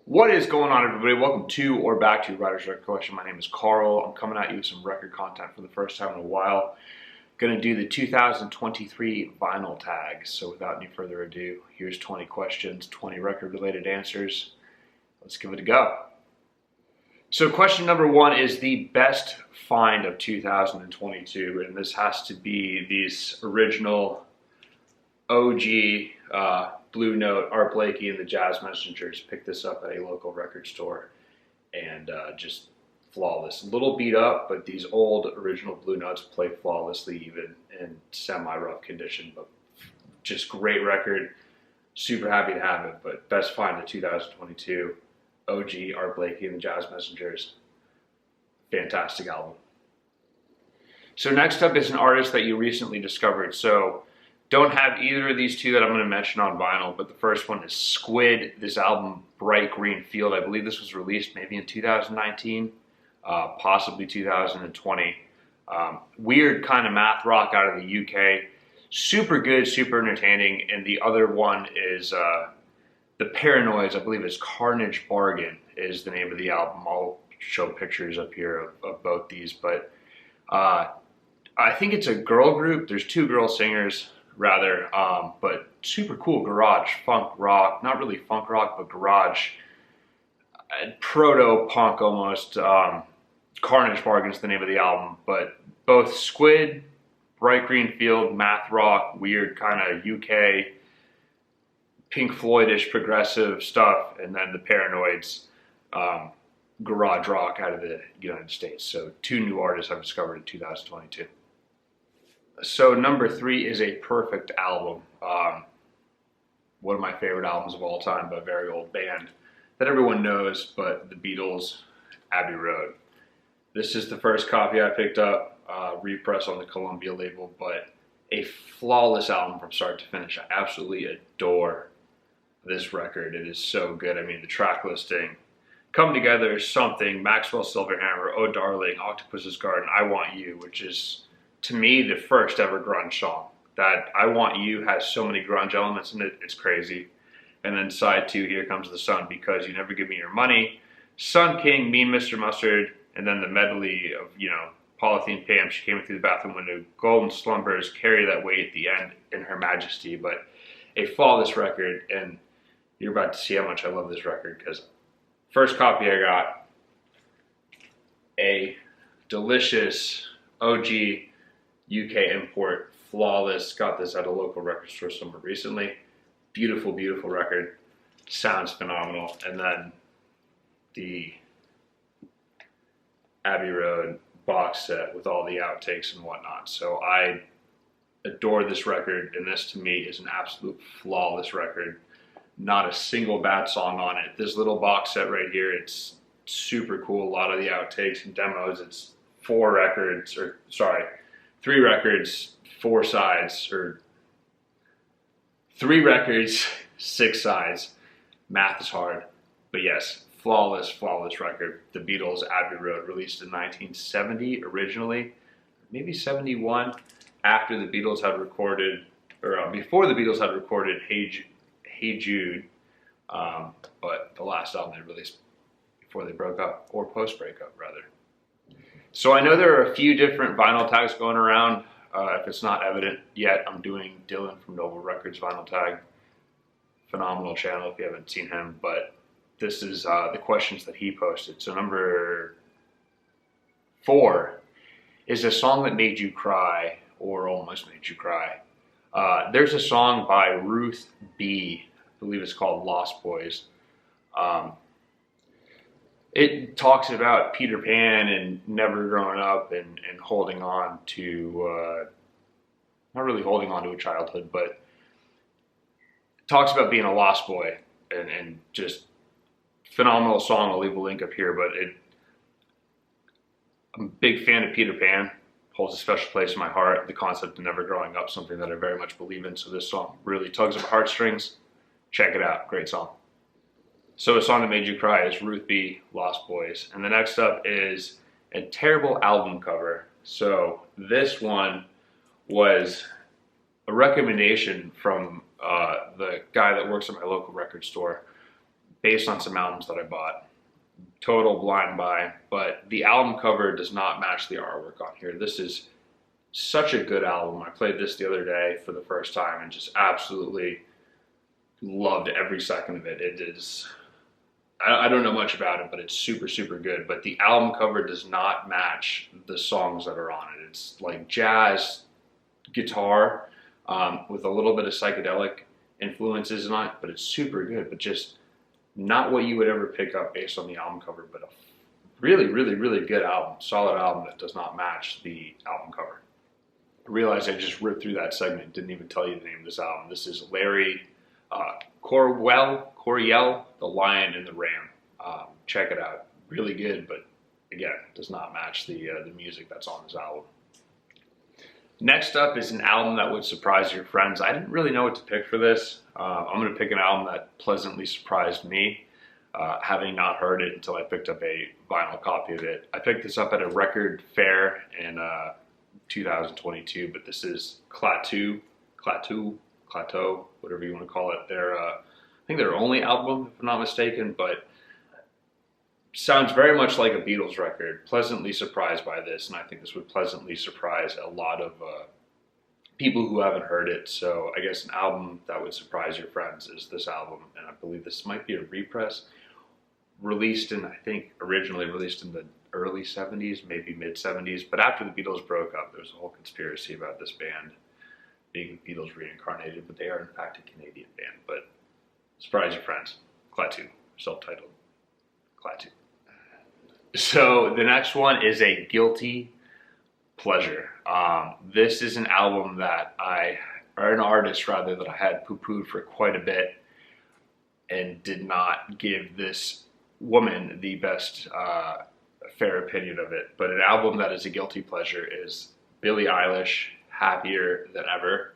What is going on, everybody? Welcome to or back to Ryder's Record Collection. My name is Carl. I'm coming at you with some record content for the first time in a while. Gonna do the 2023 vinyl tags. So without any further ado, here's 20 questions, 20 record-related answers. Let's give it a go. So question number one is the best find of 2022, and this has to be these original OG Blue Note, Art Blakey and the Jazz Messengers. Picked this up at a local record store and just flawless. A little beat up, but these old original Blue Notes play flawlessly even in semi-rough condition, but just great record. Super happy to have it, but best find of 2022, OG Art Blakey and the Jazz Messengers. Fantastic album. So next up is an artist that you recently discovered. So don't have either of these two that I'm going to mention on vinyl, but the first one is Squid. This album, Bright Green Field, I believe this was released maybe in 2019, possibly 2020. Weird kind of math rock out of the UK. Super good, super entertaining. And the other one is The Paranoids. I believe it's Carnage Bargain is the name of the album. I'll show pictures up here of both these, but I think it's a girl group. There's two girl singers, rather, but super cool garage funk rock, not really funk rock, but garage, proto-punk almost. Carnage Bargain is the name of the album, but both Squid, Bright Green Field, math rock, weird kind of UK, Pink Floyd-ish progressive stuff, and then the Paranoids, garage rock out of the United States. So two new artists I've discovered in 2022. So number three is a perfect album. One of my favorite albums of all time by a very old band that everyone knows, but the Beatles, Abbey Road. This is the first copy I picked up, repress on the Columbia label, but a flawless album from start to finish. I absolutely adore this record. It is so good. I mean, the track listing, Come Together is Something, Maxwell Silverhammer, Oh Darling, Octopus's Garden, I Want You, which is, to me, the first ever grunge song. That I Want You has so many grunge elements in it, it's crazy. And then side two, Here Comes the Sun, Because You Never Give Me Your Money, Sun King, Mean Mr. Mustard, and then the medley of, Polythene Pam, She Came Through the Bathroom Window, Golden Slumbers, Carry That Weight at the end, in Her Majesty. But a flawless record, and you're about to see how much I love this record, because first copy I got, a delicious OG UK import, flawless. Got this at a local record store somewhere recently. Beautiful, beautiful record. Sounds phenomenal. And then the Abbey Road box set with all the outtakes and whatnot. So I adore this record, and this to me is an absolute flawless record. Not a single bad song on it. This little box set right here, it's super cool. A lot of the outtakes and demos, it's three records, four sides, or three records, six sides. Math is hard, but yes, flawless, flawless record. The Beatles, Abbey Road, released in 1970 originally, maybe 71, after the Beatles had recorded, or before the Beatles had recorded Hey Jude, but the last album they released before they broke up, or post-breakup rather. So I know there are a few different vinyl tags going around. If it's not evident yet, I'm doing Dylan from Noble Records vinyl tag. Phenomenal channel if you haven't seen him, but this is the questions that he posted. So number 4 is a song that made you cry, or almost made you cry. There's a song by Ruth B. I believe it's called Lost Boys. It talks about Peter Pan and never growing up and holding on to, not really holding on to a childhood, but it talks about being a lost boy, and just phenomenal song. I'll leave a link up here, but I'm a big fan of Peter Pan. Holds a special place in my heart. The concept of never growing up, something that I very much believe in. So this song really tugs at my heartstrings. Check it out, great song. So a song that made you cry is Ruth B, Lost Boys. And the next up is a terrible album cover. So this one was a recommendation from the guy that works at my local record store. based on some albums that I bought. Total blind buy, but the album cover does not match the artwork on here. This is such a good album. I played this the other day for the first time and just absolutely loved every second of it. It is, I don't know much about it, but it's super, super good. But the album cover does not match the songs that are on it. It's like jazz guitar with a little bit of psychedelic influences in it, but it's super good, but just not what you would ever pick up based on the album cover, but a really, really, really good album, solid album that does not match the album cover. I realized I just ripped through that segment, didn't even tell you the name of this album. This is Larry Coryell, The Lion and the Ram. Check it out. Really good, but again, does not match the music that's on this album. Next up is an album that would surprise your friends. I didn't really know what to pick for this. I'm going to pick an album that pleasantly surprised me, having not heard it until I picked up a vinyl copy of it. I picked this up at a record fair in 2022, but this is Klaatu, whatever you want to call it. I think their only album, if I'm not mistaken, but sounds very much like a Beatles record. Pleasantly surprised by this, and I think this would pleasantly surprise a lot of people who haven't heard it. So I guess an album that would surprise your friends is this album, and I believe this might be a repress, released in, I think originally released in the early 70s, maybe mid 70s, but after the Beatles broke up, there was a whole conspiracy about this band being the Beatles reincarnated, but they are in fact a Canadian band. But surprise your friends, Klaatu, self-titled Klaatu. So the next one is a guilty pleasure. This is an album that or an artist rather, that I had poo-pooed for quite a bit and did not give this woman the best fair opinion of it. But an album that is a guilty pleasure is Billie Eilish, Happier Than Ever.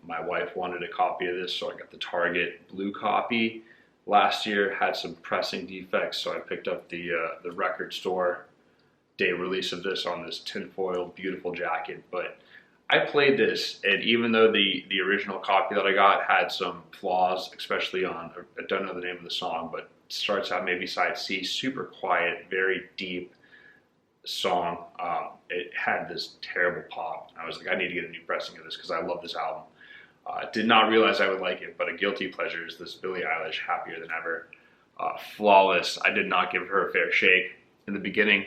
My wife wanted a copy of this, so I got the Target blue copy. Last year had some pressing defects, so I picked up the record store day release of this on this tinfoil beautiful jacket. But I played this, and even though the original copy that I got had some flaws, especially on, I don't know the name of the song, but it starts out maybe side C, super quiet, very deep song. It had this terrible pop. I was like, I need to get a new pressing of this because I love this album. Did not realize I would like it, but a guilty pleasure is this Billie Eilish, Happier Than Ever. Flawless. I did not give her a fair shake in the beginning,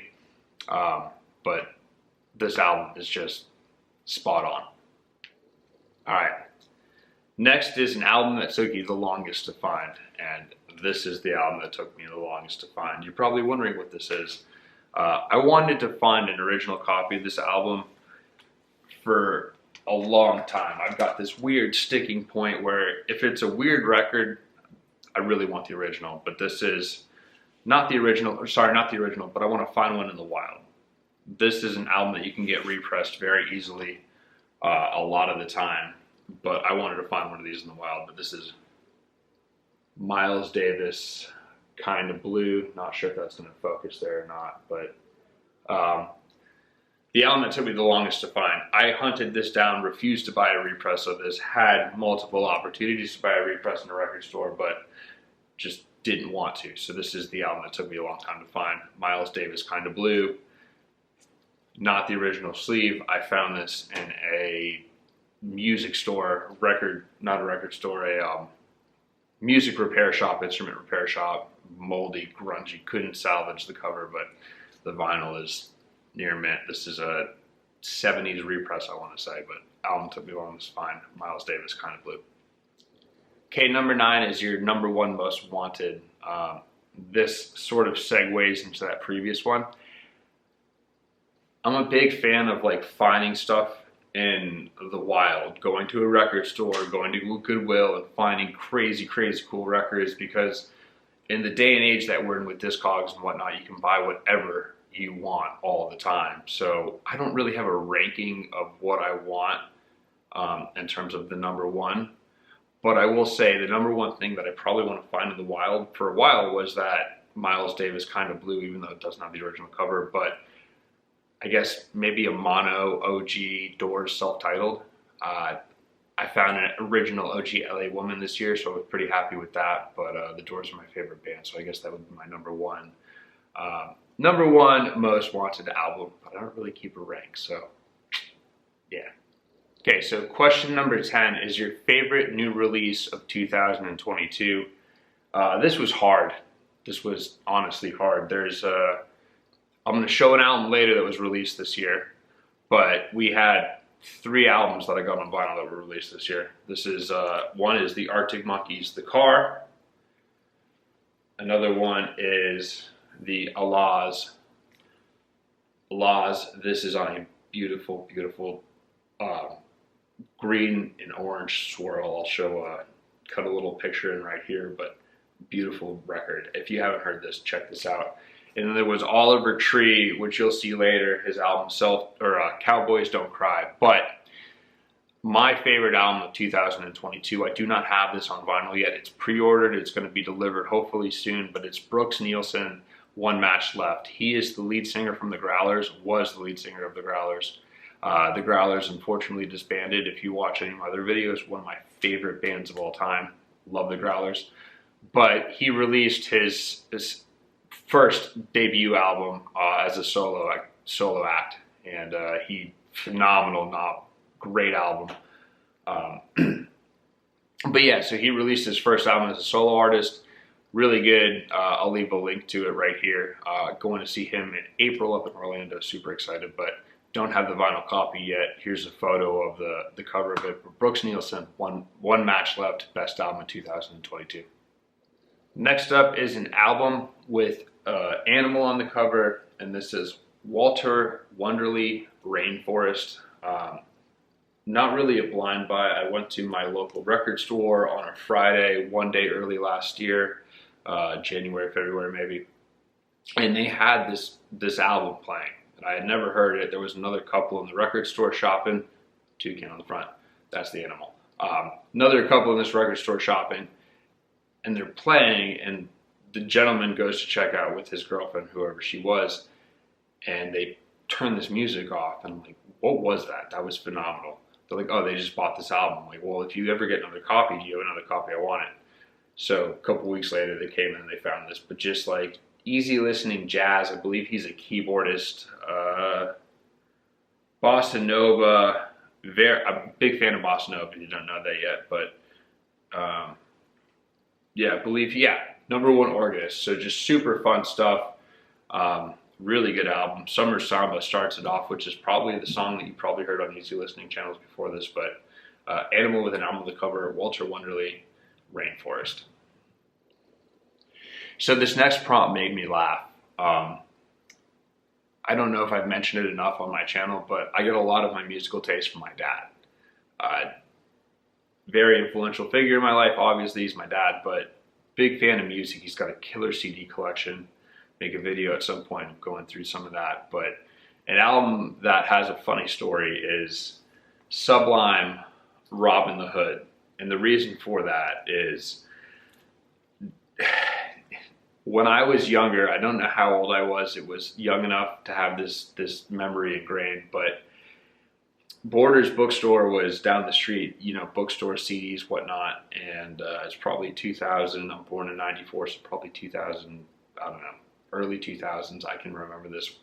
but this album is just spot on. All right. Next is an album that took you the longest to find, and this is the album that took me the longest to find. You're probably wondering what this is. I wanted to find an original copy of this album for a long time. I've got this weird sticking point where if it's a weird record, I really want the original, but this is not the original, or sorry, not the original, but I want to find one in the wild. This is an album that you can get repressed very easily a lot of the time, but I wanted to find one of these in the wild. But this is Miles Davis, Kind of Blue. Not sure if that's going to focus there or not, but the album that took me the longest to find. I hunted this down, refused to buy a repress of this, had multiple opportunities to buy a repress in a record store, but just didn't want to. So this is the album that took me a long time to find. Miles Davis, Kind of Blue. Not the original sleeve. I found this in a music store, not a record store, a music repair shop, instrument repair shop, moldy, grungy, couldn't salvage the cover, but the vinyl is near mint. This is a 70s repress, I want to say, but album took me long to find. Miles Davis, Kind of Blue. Okay, number 9 is your number 1 most wanted. This sort of segues into that previous one. I'm a big fan of like finding stuff in the wild, going to a record store, going to Goodwill and finding crazy, crazy cool records, because in the day and age that we're in with Discogs and whatnot, you can buy whatever you want all the time. So I don't really have a ranking of what I want in terms of the number 1, but I will say the number 1 thing that I probably want to find in the wild for a while was that Miles Davis, Kind of Blue, even though it doesn't have the original cover, but I guess maybe a mono OG Doors self-titled. I found an original OG LA Woman this year, so I was pretty happy with that. But The Doors are my favorite band, so I guess that would be my number one. Number one most wanted album, but I don't really keep a rank, so yeah. Okay, so question number 10 is your favorite new release of 2022. This was hard. This was honestly hard. I'm going to show an album later that was released this year, but we had 3 albums that I got on vinyl that were released this year. This is, one is the Arctic Monkeys' The Car. Another one is the Alaz. This is on a beautiful, beautiful green and orange swirl. I'll show cut a little picture in right here, but beautiful record. If you haven't heard this, check this out. And then there was Oliver Tree, which you'll see later, his album Cowboys Don't Cry. But my favorite album of 2022, I do not have this on vinyl yet. It's pre-ordered. It's going to be delivered hopefully soon, but it's Brooks Nielsen, One Match Left. He is the lead singer from the Growlers, was the lead singer of the Growlers. The Growlers unfortunately disbanded. If you watch any of my other videos, one of my favorite bands of all time. Love the Growlers. But he released his first debut album as a solo act, and phenomenal, great album. But yeah, so he released his first album as a solo artist. Really good. I'll leave a link to it right here. Going to see him in April up in Orlando. Super excited, but don't have the vinyl copy yet. Here's a photo of the cover of it. Brooks Nielsen, one Match Left, best album of 2022. Next up is an album with animal on the cover, and this is Walter Wonderly Rainforest. Not really a blind buy. I went to my local record store on a Friday, one day early last year, January, February maybe, and they had this album playing. And I had never heard it. There was another couple in the record store shopping. Toucan on the front. That's the animal. Another couple in this record store shopping, and they're playing, and the gentleman goes to check out with his girlfriend, whoever she was, and they turn this music off, and I'm like, what was that? That was phenomenal. They're like, oh, they just bought this album. I'm like, well, if you ever get another copy, do you have another copy? I want it. So a couple weeks later, they came in and they found this, but just like easy listening jazz. I believe he's a keyboardist. Bossa Nova. I'm a big fan of Bossa Nova, if you don't know that yet, but yeah, I believe, number one organist. So just super fun stuff. Really good album. Summer Samba starts it off, which is probably the song that you probably heard on easy listening channels before this, but Animal with an Album on the cover, Walter Wonderly, Rainforest. So this next prompt made me laugh. I don't know if I've mentioned it enough on my channel, but I get a lot of my musical taste from my dad. Very influential figure in my life, obviously he's my dad, but big fan of music. He's got a killer CD collection. Make a video at some point of going through some of that. But an album that has a funny story is Sublime, Robin the Hood. And the reason for that is when I was younger, I don't know how old I was. It was young enough to have this memory ingrained, but Borders bookstore was down the street, you know, bookstore, CDs, whatnot. And it's probably 2000. I'm born in 94, so probably 2000, I don't know, early 2000s. I can remember this.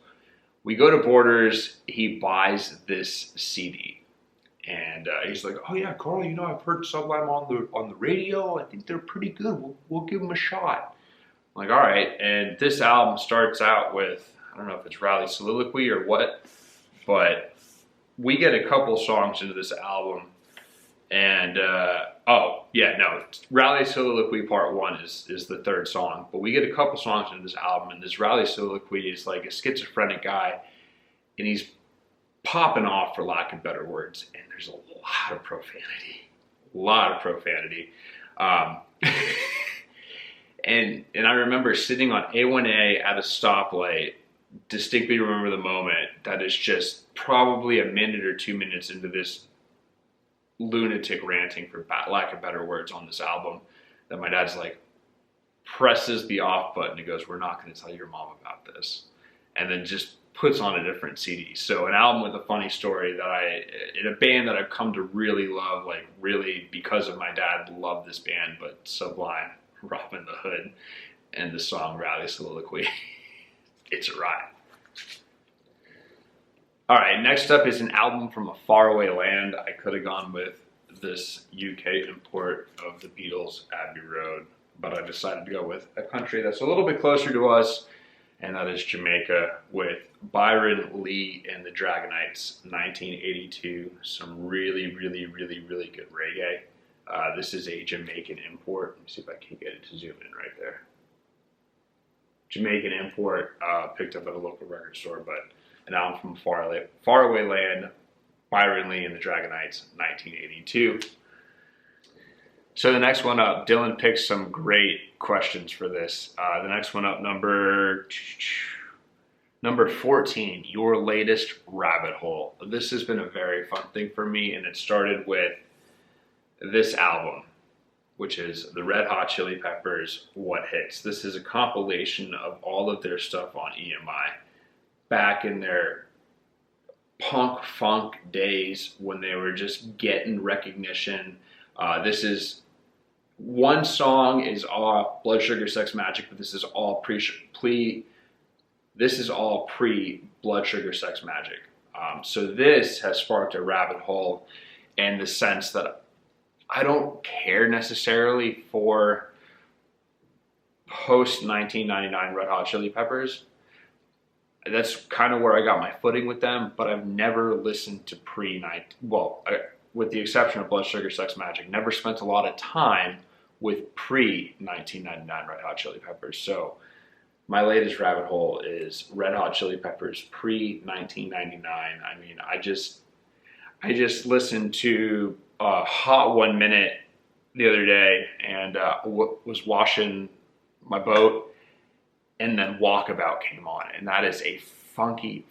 We go to Borders, he buys this CD. And he's like, oh yeah, Carl, you know, I've heard Sublime on the radio. I think they're pretty good. We'll give them a shot. I'm like, all right. And this album starts out with, I don't know if it's Rally Soliloquy or what, but we get a couple songs into this album, and Rally Soliloquy Part 1 is the third song, but we get a couple songs into this album, and this Rally Soliloquy is like a schizophrenic guy, and he's popping off, for lack of better words, and there's a lot of profanity. And I remember sitting on A1A at a stoplight, distinctly remember the moment, that is just probably a minute or 2 minutes into this lunatic ranting, for lack of better words, on this album, that my dad's like, presses the off button. He goes, we're not going to tell your mom about this. And then just puts on a different CD. So an album with a funny story that in a band that I've come to really love, like really because of my dad, love this band, but sublime, Robin the Hood and the song Rowdy Soliloquy. It's a ride. All right, next up is an album from a faraway land. I could have gone with this UK import of the Beatles' Abbey Road, but I decided to go with a country that's a little bit closer to us, and that is Jamaica, with Byron, Lee, and the Dragonaries, 1982. Some really good reggae. This is a Jamaican import. Let me see if I can get it to zoom in right there. Jamaican import, picked up at a local record store, but an album from faraway land, Byron Lee and the Dragonaries, 1982. So the next one up, Dylan picked some great questions for this. The next one up, number 14, your latest Rabbithole. This has been a very fun thing for me, and it started with this album, which is the Red Hot Chili Peppers' What Hits. This is a compilation of all of their stuff on EMI back in their punk funk days when they were just getting recognition. This is one song is all Blood Sugar Sex Magik, but this is all pre Blood Sugar Sex Magik. So this has sparked a rabbit hole in the sense that I don't care necessarily for post 1999 Red Hot Chili Peppers. That's kind of where I got my footing with them, but I've never listened to with the exception of Blood Sugar Sex Magik, never spent a lot of time with pre-1999 Red Hot Chili Peppers. So my latest rabbit hole is Red Hot Chili Peppers pre-1999. I mean, I just listened to Hot 1 Minute the other day and was washing my boat, and then Walkabout came on, and that is a funky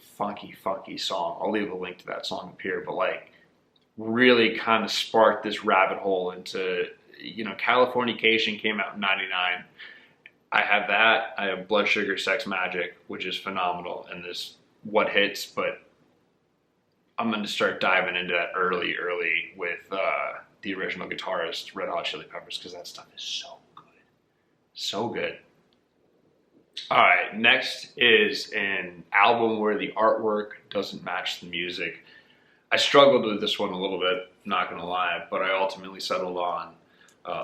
song. I'll leave a link to that song up here, but like really kind of sparked this rabbit hole into, Californication came out in 99. I have that. I have Blood Sugar Sex Magik, which is phenomenal, and this What Hits, but I'm going to start diving into that early with the original guitarist, Red Hot Chili Peppers, because that stuff is so good. So good. All right, next is an album where the artwork doesn't match the music. I struggled with this one a little bit, not going to lie, but I ultimately settled on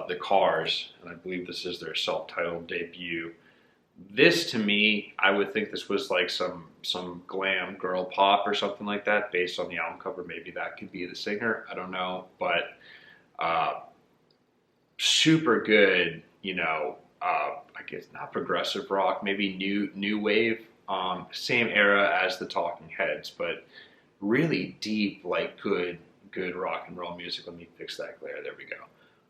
The Cars, and I believe this is their self-titled debut. This, to me, I would think this was like some glam girl pop or something like that based on the album cover. Maybe that could be the singer. I don't know. But super good, I guess not progressive rock, maybe new wave. Same era as the Talking Heads, but really deep, like good rock and roll music. Let me fix that glare. There we go.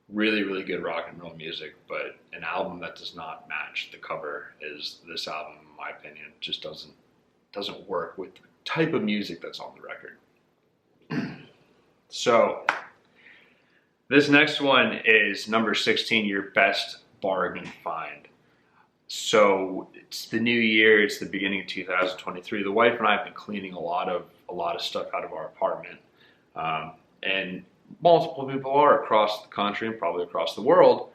Really good rock and roll music, but an album that does not match the cover is this album, in my opinion. Just doesn't work with the type of music that's on the record. So this next one is number 16, your best bargain find. So it's the new year, it's the beginning of 2023. The wife and I have been cleaning a lot of stuff out of our apartment, and multiple people are across the country and probably across the world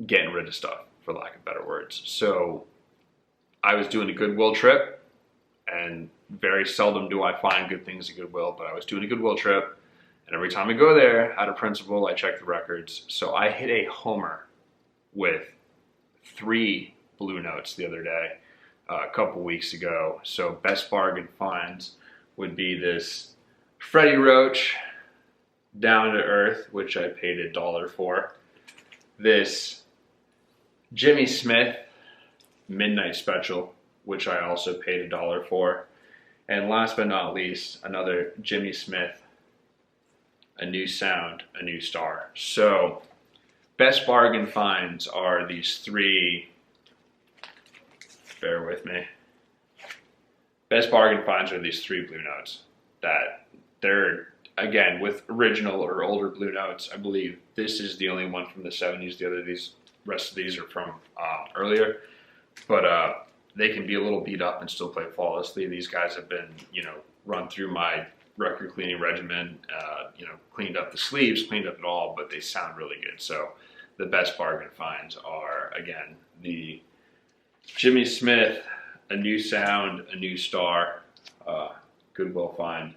getting rid of stuff, for lack of better words. So I was doing a Goodwill trip, and very seldom do I find good things at Goodwill, but I was doing a Goodwill trip, and every time I go there, out of principle, I check the records. So I hit a homer with 3 Blue Notes the other day, a couple weeks ago. So best bargain finds would be this Freddie Roach Down to Earth, which I paid $1 for. This Jimmy Smith Midnight Special, which I also paid $1 for. And last but not least, another Jimmy Smith, A New Sound, A New Star. So best bargain finds are these 3, bear with me. Best bargain finds are these 3 Blue Notes that they're, again, with original or older Blue Notes. I believe this is the only one from the 70s. Rest of these are from earlier. But they can be a little beat up and still play flawlessly. These guys have been, run through my record cleaning regimen, cleaned up the sleeves, cleaned up it all, but they sound really good. So the best bargain finds are, again, the Jimmy Smith, A New Sound, A New Star, Goodwill find.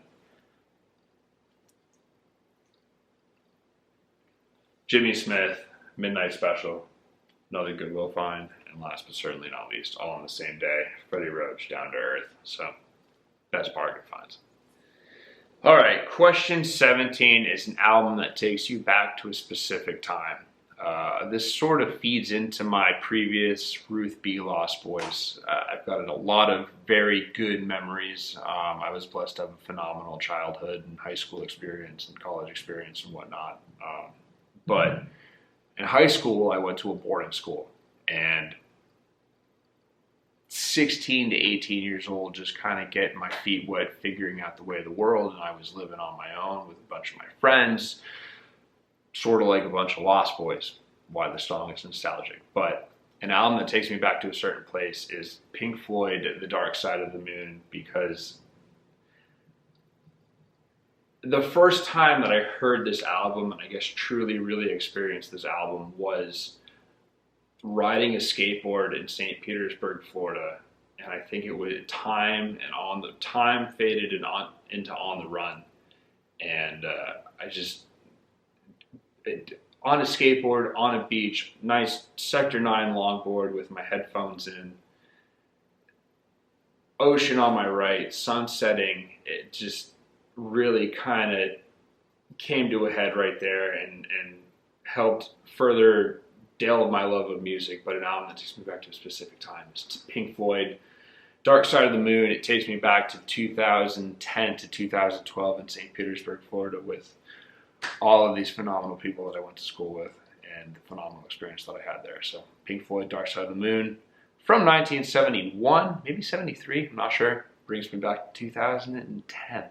Jimmy Smith, Midnight Special, another Goodwill find, and last but certainly not least, all on the same day, Freddie Roach, Down to Earth. So, best bargain finds. All right, question 17 is an album that takes you back to a specific time. This sort of feeds into my previous Ruth B. Lost Boys. I've got a lot of very good memories. I was blessed to have a phenomenal childhood and high school experience and college experience and whatnot. But in high school, I went to a boarding school, and 16 to 18 years old, just kind of getting my feet wet, figuring out the way of the world, and I was living on my own with a bunch of my friends, sort of like a bunch of Lost Boys. Why the song is nostalgic. But an album that takes me back to a certain place is Pink Floyd, The Dark Side of the Moon, because the first time that I heard this album, and I guess truly really experienced this album, was riding a skateboard in St. Petersburg, Florida. And I think it was Time faded and into On the Run. And on a skateboard, on a beach, nice Sector 9 longboard with my headphones in, ocean on my right, sun setting. It just really kind of came to a head right there and helped further delve my love of music. But an album that takes me back to a specific time is Pink Floyd, Dark Side of the Moon. It takes me back to 2010 to 2012 in St. Petersburg, Florida, with all of these phenomenal people that I went to school with and the phenomenal experience that I had there. So Pink Floyd, Dark Side of the Moon from 1971, maybe 73, I'm not sure, brings me back to 2010.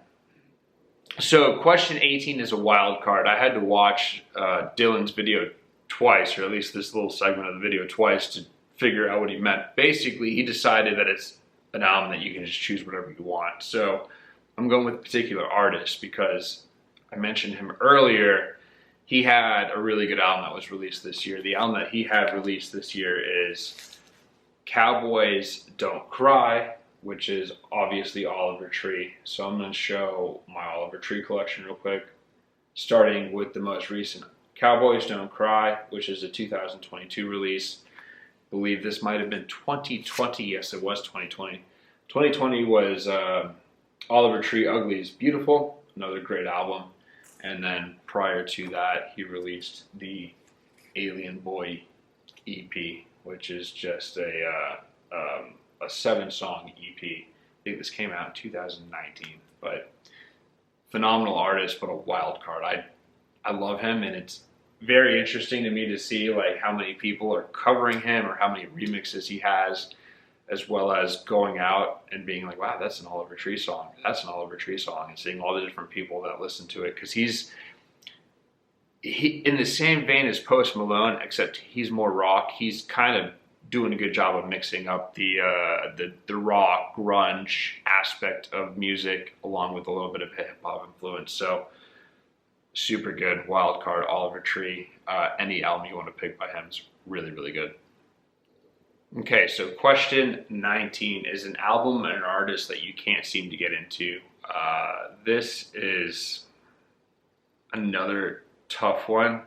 So question 18 is a wild card. I had to watch Dylan's video twice, or at least this little segment of the video twice, to figure out what he meant. Basically, he decided that it's an album that you can just choose whatever you want. So I'm going with a particular artist because I mentioned him earlier. He had a really good album that was released this year. The album that he had released this year is Cowboys Don't Cry, which is obviously Oliver Tree. So I'm going to show my Oliver Tree collection real quick, starting with the most recent Cowboys Don't Cry, which is a 2022 release. I believe this might have been 2020. Yes, it was 2020. 2020 was Oliver Tree Ugly is Beautiful, another great album. And then prior to that, he released the Alien Boy EP, which is just a 7-song EP. I think this came out in 2019, but phenomenal artist, but a wild card. I love him, and it's very interesting to me to see like how many people are covering him or how many remixes he has, as well as going out and being like, wow, that's an Oliver Tree song. That's an Oliver Tree song, and seeing all the different people that listen to it. Because he's in the same vein as Post Malone, except he's more rock. He's kind of doing a good job of mixing up the rock, grunge aspect of music along with a little bit of hip hop influence. So super good, wild card, Oliver Tree. Any album you want to pick by him is really, really good. Okay, so question 19 is an album and an artist that you can't seem to get into. This is another tough one.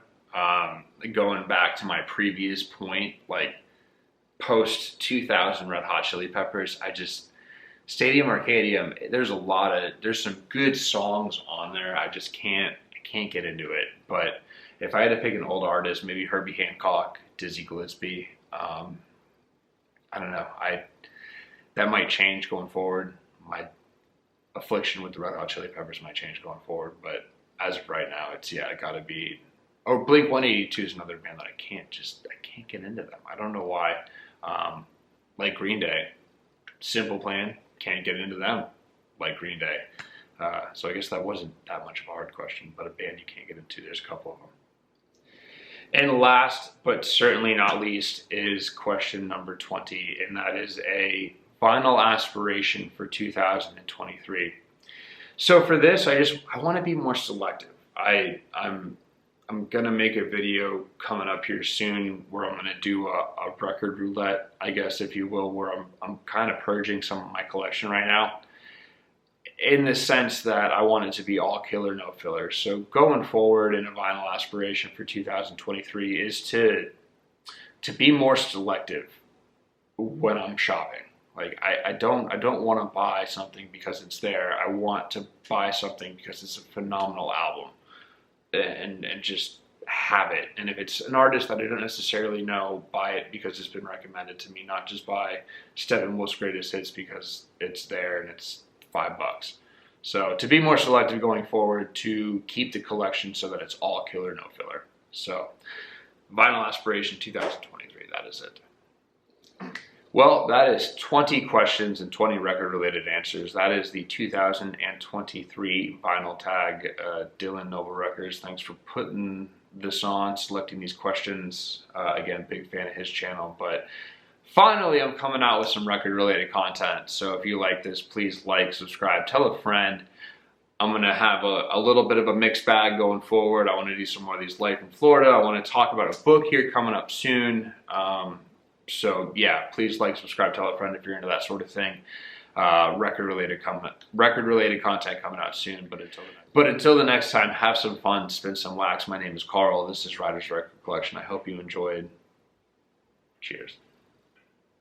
Going back to my previous point, like post 2000 Red Hot Chili Peppers, Stadium Arcadium, there's some good songs on there. I can't get into it. But if I had to pick an old artist, maybe Herbie Hancock, Dizzy Gillespie, I don't know. That might change going forward. My affliction with the Red Hot Chili Peppers might change going forward, but as of right now, it gotta be. Or Blink-182 is another band that I can't get into them. I don't know why. Like Green Day, Simple Plan, can't get into them. Like Green Day. So I guess that wasn't that much of a hard question, but a band you can't get into, there's a couple of them. And last, but certainly not least, is question number 20, and that is a final aspiration for 2023. So for this, I want to be more selective. I'm gonna make a video coming up here soon where I'm gonna do a record roulette, I guess, if you will, where I'm kind of purging some of my collection right now, in the sense that I want it to be all killer, no filler. So going forward in a vinyl aspiration for 2023 is to be more selective when I'm shopping. Like I don't want to buy something because it's there. I want to buy something because it's a phenomenal album and just have it. And if it's an artist that I don't necessarily know, buy it because it's been recommended to me, not just buy Steppenwolf's greatest hits because it's there and it's $5. So to be more selective going forward, to keep the collection so that it's all killer, no filler. So vinyl aspiration 2023, that is it. Well, that is 20 questions and 20 record-related answers. That is the 2023 vinyl tag, Dylan Noble Records. Thanks for putting this on, selecting these questions. Again, big fan of his channel, but finally, I'm coming out with some record-related content. So if you like this, please like, subscribe, tell a friend. I'm going to have a little bit of a mixed bag going forward. I want to do some more of these Life in Florida. I want to talk about a book here coming up soon. So yeah, please like, subscribe, tell a friend if you're into that sort of thing. Record-related content coming out soon. But until the next time, have some fun, spin some wax. My name is Carl. This is Ryder's Record Collection. I hope you enjoyed. Cheers.